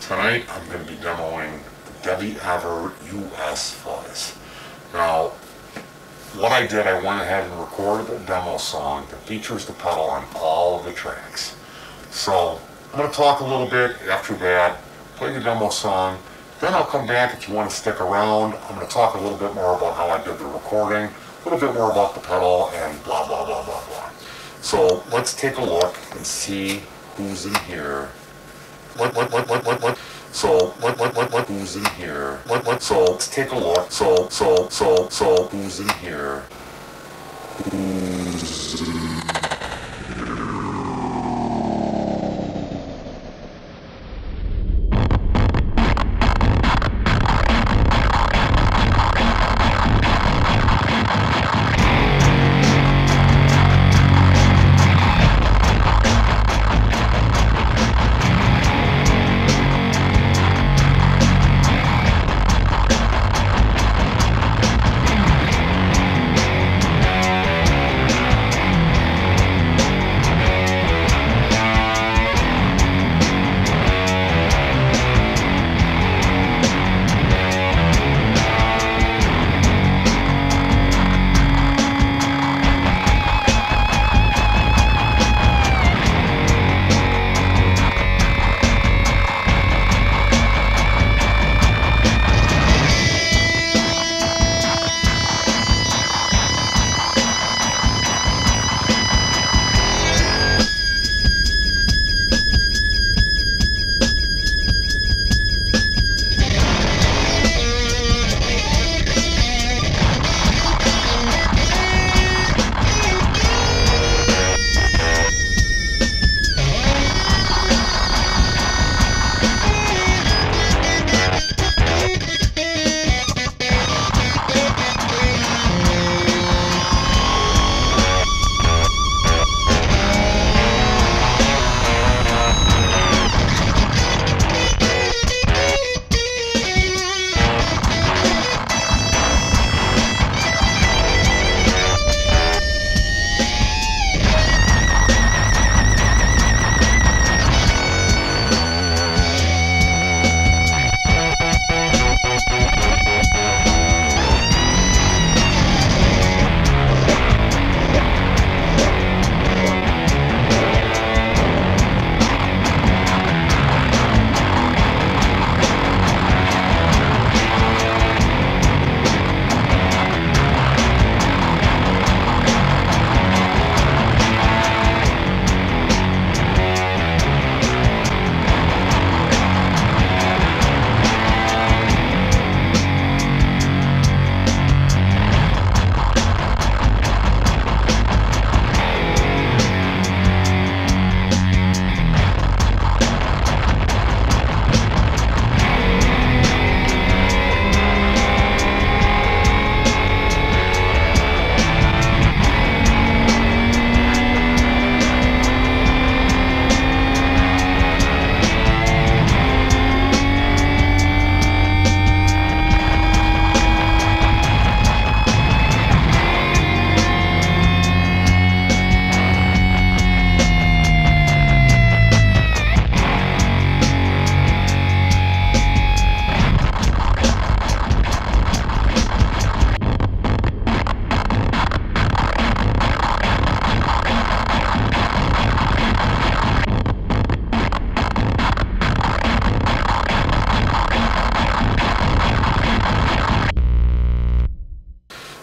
Tonight I'm going to be demoing the Devi Us Fuzz. Now, what I did, I went ahead and recorded a demo song that features the pedal on all of the tracks. So I'm going to talk a little bit after that, play the demo song, then I'll come back if you want to stick around. I'm going to talk a little bit more about how I did the recording, a little bit more about the pedal, and blah, blah, blah, blah, blah. So let's take a look and see who's in here. So who's in here? So let's take a look. So who's in here?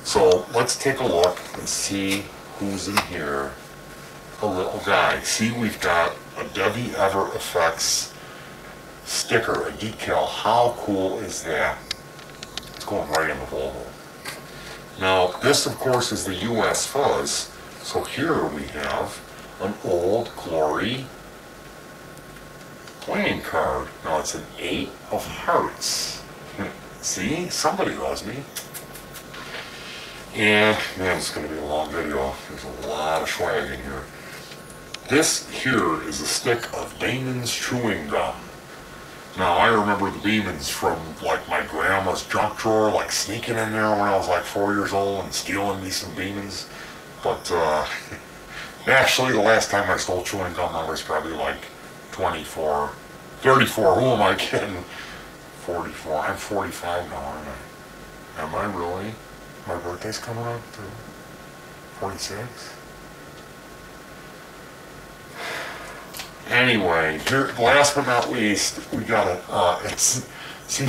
So let's take a look and see who's in here. A little guy. See, we've got a Devi Ever Effects sticker, a decal. How cool is that? It's going right in the logo. Now, this of course is the US Fuzz. So here we have an Old Glory playing card. Now it's an 8 of hearts. See, somebody loves me. And, man, it's going to be a long video. There's a lot of swag in here. This here is a stick of Damon's chewing gum. Now, I remember the Demons from, like, my grandma's junk drawer, like, sneaking in there when I was, like, 4 years old and stealing me some Demons. But, actually, the last time I stole chewing gum, I was probably, like, 24, 34, who am I kidding? 44, I'm 45 now, aren't I? Am I really? My birthday's coming up too? 46? Anyway, here, last but not least, we got see,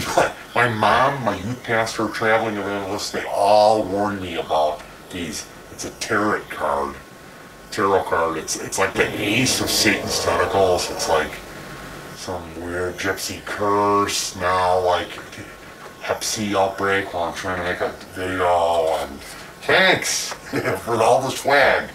my mom, my youth pastor, traveling evangelist, they all warned me about these. It's a tarot card. It's like the ace of Satan's tentacles. It's like some weird gypsy curse now, like Hep C outbreak while I'm trying to make a video, and thanks for all the swag.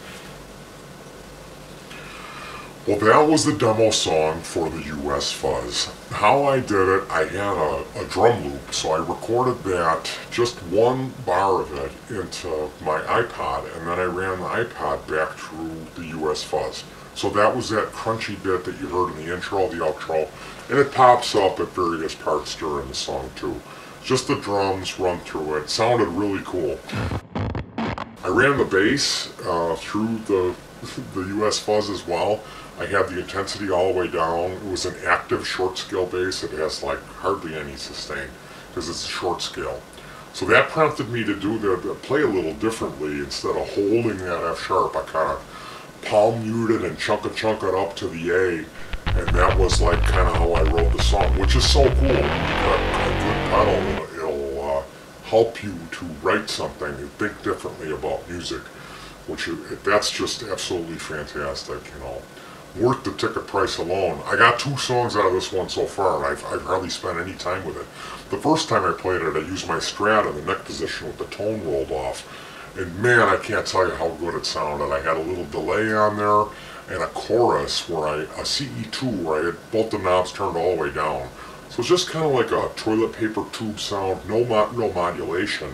Well, that was the demo song for the Us Fuzz. How I did it, I had a drum loop, so I recorded that, just one bar of it, into my iPod, and then I ran the iPod back through the Us Fuzz. So that was that crunchy bit that you heard in the intro, the outro, and it pops up at various parts during the song too. Just the drums run through it. It sounded really cool. I ran the bass through the Us Fuzz as well. I had the intensity all the way down. It was an active short scale bass. It has like hardly any sustain because it's a short scale. So that prompted me to play a little differently. Instead of holding that F sharp, I kind of palm muted and chunk it up to the A, and that was like kind of how I wrote the song, which is so cool. You got a good pedal. It'll help you to write something and think differently about music, that's just absolutely fantastic, you know. Worth the ticket price alone. I got 2 songs out of this one so far, and I've hardly spent any time with it. The first time I played it, I used my Strat in the neck position with the tone rolled off, and man, I can't tell you how good it sounded. I had a little delay on there, and a chorus a CE2 where I had both the knobs turned all the way down. So it's just kind of like a toilet paper tube sound, no modulation.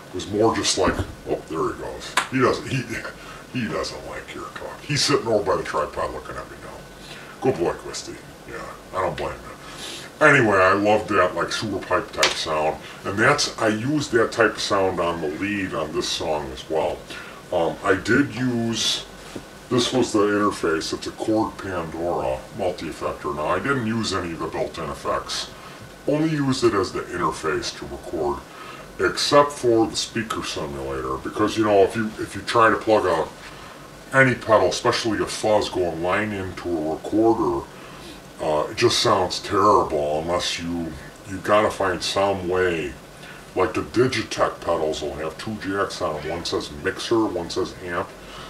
It was more just like, oh, there he goes. He doesn't like your talk. He's sitting over by the tripod looking at me now. Good boy, Christy. Yeah, I don't blame you. Anyway, I loved that like super pipe type sound, and I used that type of sound on the lead on this song as well. I did use, this was the interface, it's a Chord Pandora multi-effector. Now I didn't use any of the built-in effects, only used it as the interface to record, except for the speaker simulator, because you know, if you try to plug any pedal, especially a fuzz, going line into a recorder, it just sounds terrible unless you gotta find some way. Like the Digitech pedals will have 2 jacks on them. One says mixer, one says amp.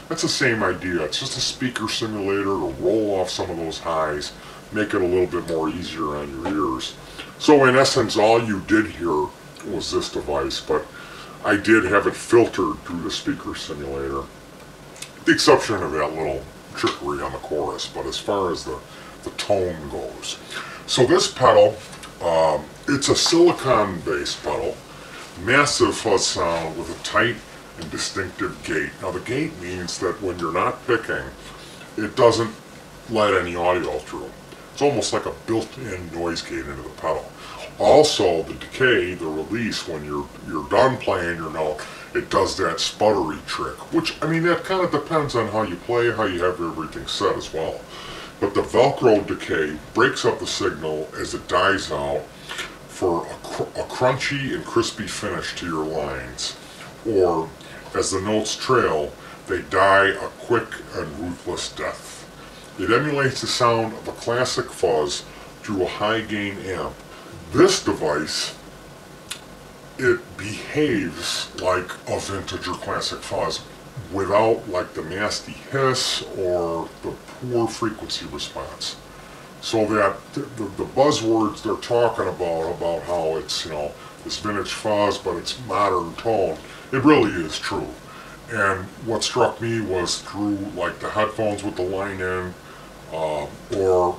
That's the same idea. It's just a speaker simulator to roll off some of those highs, make it a little bit more easier on your ears. So in essence, all you did hear was this device, but I did have it filtered through the speaker simulator. The exception of that little trickery on the chorus, but as far as the tone goes. So this pedal, it's a silicon-based pedal, massive fuzz sound with a tight and distinctive gate. Now the gate means that when you're not picking, it doesn't let any audio through. It's almost like a built-in noise gate into the pedal. Also, the decay, the release, when you're done playing your note, it does that sputtery trick, which, I mean, that kind of depends on how you play, how you have everything set as well. But the Velcro decay breaks up the signal as it dies out for a crunchy and crispy finish to your lines. Or, as the notes trail, they die a quick and ruthless death. It emulates the sound of a classic fuzz through a high-gain amp. This device, it behaves like a vintage or classic fuzz without like the nasty hiss or the poor frequency response. So that the buzzwords they're talking about how it's, you know, this vintage fuzz but it's modern tone, it really is true. And what struck me was through like the headphones with the line in, or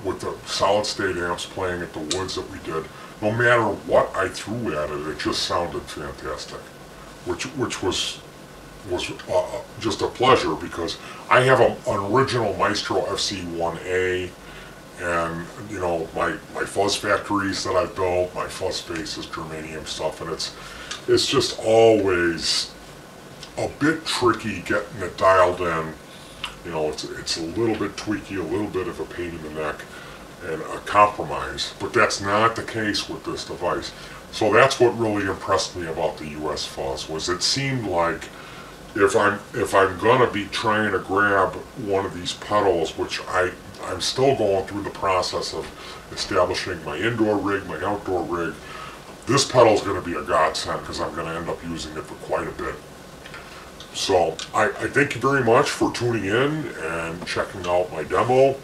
with the solid state amps playing at the Woods that we did, no matter what I threw at it, it just sounded fantastic, which was just a pleasure, because I have an original Maestro FC1A, and you know, my fuzz factories that I built, my fuzz spaces, germanium stuff, and it's just always a bit tricky getting it dialed in. You know, it's a little bit tweaky, a little bit of a pain in the neck. and a compromise, but that's not the case with this device. So that's what really impressed me about the Us Fuzz, was it seemed like if I'm gonna be trying to grab one of these pedals, which I'm still going through the process of establishing my indoor rig, my outdoor rig, this pedal is going to be a godsend because I'm going to end up using it for quite a bit. So I thank you very much for tuning in and checking out my demo.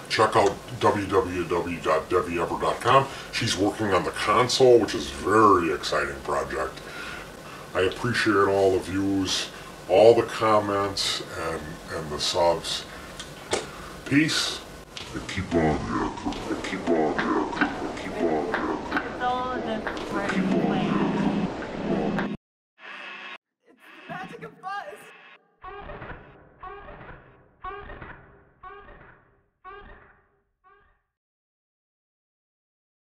Check out www.deviever.com. She's working on the console, which is a very exciting project. I appreciate all the views, all the comments, and the subs. Peace, and keep on